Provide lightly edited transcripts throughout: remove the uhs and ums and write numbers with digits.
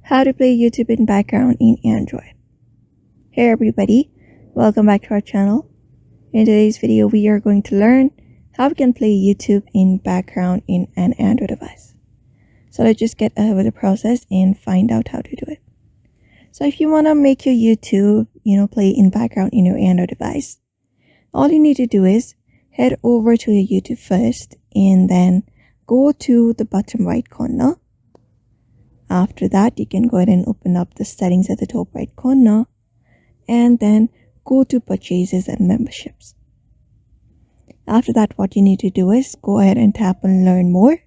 How to play YouTube in background in Android. Hey everybody, welcome back to our channel. In today's video, we are going to learn how we can play YouTube in background in an Android device. So let's just get ahead with the process and find out how to do it. So if you want to make your YouTube, play in background in your Android device, all you need to do is head over to your YouTube first and then go to the bottom right corner. After that, you can go ahead and open up the settings at the top right corner and then go to purchases and memberships. After that, what you need to do is go ahead and tap on learn more.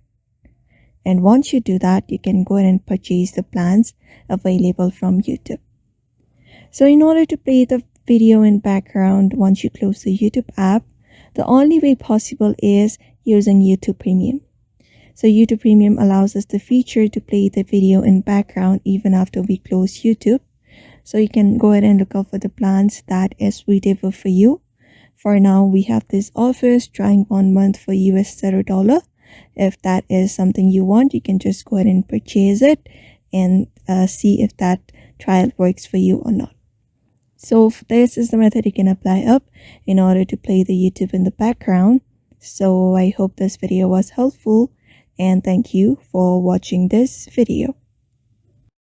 And once you do that, you can go ahead and purchase the plans available from YouTube. So in order to play the video in background once you close the YouTube app, the only way possible is using YouTube Premium. So YouTube Premium allows us the feature to play the video in background even after we close YouTube. So you can go ahead and look out for the plans that is suitable for you. For now, we have this offers trying 1 month for $0. If that is something you want, you can just go ahead and purchase it and see if that trial works for you or not. So this is the method you can apply up in order to play the YouTube in the background. So I hope this video was helpful. And thank you for watching this video.